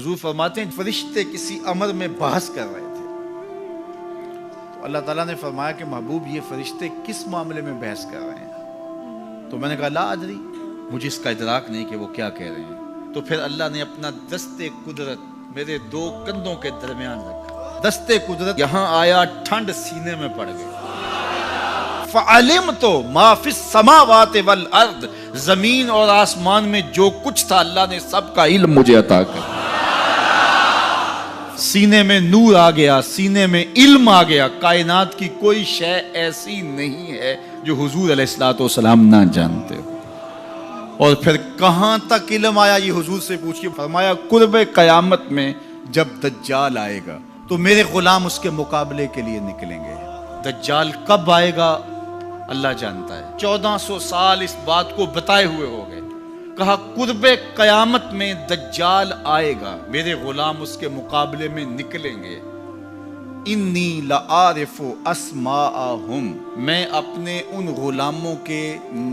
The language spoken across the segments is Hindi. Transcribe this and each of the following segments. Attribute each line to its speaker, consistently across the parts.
Speaker 1: हुजूर फरमाते हैं फरिश्ते किसी अमर में बहस कर रहे थे, तो अल्लाह ताला ने फरमाया कि महबूब ये फरिश्ते किस मामले में बहस कर रहे हैं? तो मैंने कहा ला अदरी, मुझे इसका इदराक नहीं कि वो क्या कह रहे हैं। तो फिर अल्लाह ने अपना दस्ते कुदरत मेरे दो कंधों के दरमियान रखा। दस्ते कुदरत यहाँ आया, ठंड सीने में पड़ गई। फ़अलिम तो माफिस समावात वल अर्द, जमीन और आसमान में जो कुछ था अल्लाह ने सबका इल्म मुझे अता कर। सीने में नूर आ गया, सीने में इल्म आ गया। कायनात की कोई शय ऐसी नहीं है जो हुजूर अलैहिस्सलातु वस्सलाम ना जानते हो। और फिर कहां तक इल्म आया ये हुजूर से पूछिए। फरमाया कुर्बे कयामत में जब दज्जाल आएगा तो मेरे गुलाम उसके मुकाबले के लिए निकलेंगे। दज्जाल कब आएगा अल्लाह जानता है। 1400 साल इस बात को बताए हुए हो गए। कहा कुर्बे कयामत में दज्जाल आएगा, मेरे गुलाम उसके मुकाबले में निकलेंगे। इन्नी लआरिफु अस्माअहुम, मैं अपने उन गुलामों के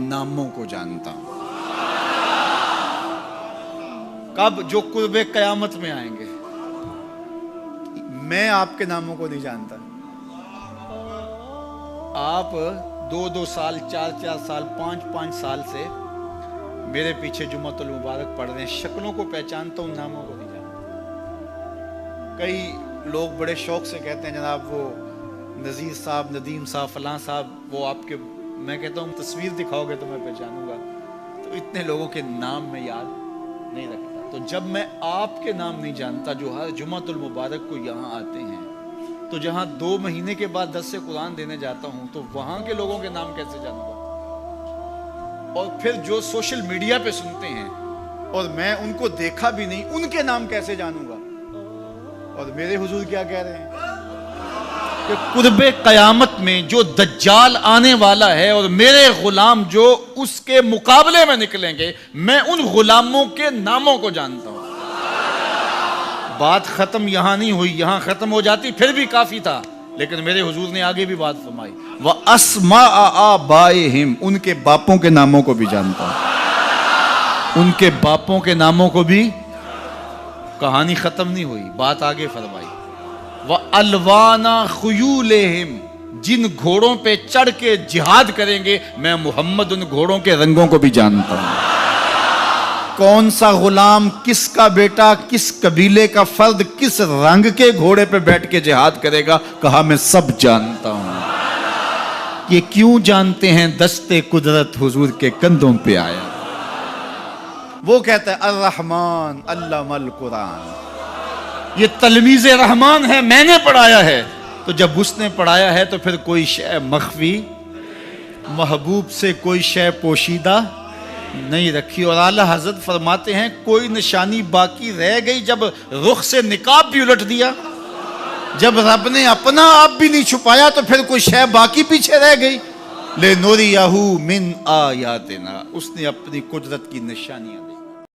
Speaker 1: नामों को जानता हूं। कब? जो कुर्बे कयामत में आएंगे। मैं आपके नामों को नहीं जानता। आप 2-2 साल, 4-4 साल, 5-5 साल से मेरे पीछे जुम्मतुल मुबारक पढ़ रहे हैं, शक्लों को पहचानता हूं, नामों को नहीं जानता। कई लोग बड़े शौक से कहते हैं जनाब वो नज़ीर साहब, नदीम साहब, फलां साहब, वो आपके, मैं कहता हूँ तस्वीर दिखाओगे तो मैं पहचानूंगा। तो इतने लोगों के नाम में याद नहीं रखता। तो जब मैं आपके नाम नहीं जानता जो हर जुम्मतुल मुबारक को यहाँ आते हैं, तो जहाँ 2 महीने के बाद 10 से कुरान देने जाता हूँ तो वहां के लोगों के नाम कैसे जानूंगा? और फिर जो सोशल मीडिया पे सुनते हैं और मैं उनको देखा भी नहीं, उनके नाम कैसे जानूंगा? और मेरे हुजूर क्या कह रहे हैं कि कुर्बे कयामत में जो दज्जाल आने वाला है और मेरे गुलाम जो उसके मुकाबले में निकलेंगे, मैं उन गुलामों के नामों को जानता हूं। बात खत्म यहां नहीं हुई, यहां खत्म हो जाती फिर भी काफी था, लेकिन मेरे हुजूर ने आगे भी बात फरमाई। वह अस्मा आबाइहिम, उनके बापों के नामों को भी जानता हूं। उनके बापों के नामों को भी, कहानी खत्म नहीं हुई, बात आगे फरमाई। वह अलवाना खुयूलेहिम, जिन घोड़ों पे चढ़ के जिहाद करेंगे, मैं मोहम्मद उन घोड़ों के रंगों को भी जानता हूं। कौन सा गुलाम, किसका बेटा, किस कबीले का फर्द, किस रंग के घोड़े पे बैठ के जिहाद करेगा, कहा मैं सब जानता हूं। ये क्यों जानते हैं? दस्ते कुदरत हुजूर के कंधों पे आया। वो कहता है अर्रहमान अल्लमल कुरान, ये तलमीज़े रहमान है, मैंने पढ़ाया है। तो जब उसने पढ़ाया है तो फिर कोई शय मख्फी, महबूब से कोई शय पोशीदा नहीं रखी। और आला हजरत फरमाते हैं कोई निशानी बाकी रह गई जब रुख से निकाब भी उलट दिया, जब रब ने अपना आप भी नहीं छुपाया तो फिर कोई शय बाकी पीछे रह गई। ले नूरियहू मिन आयातिना, उसने अपनी कुदरत की निशानियां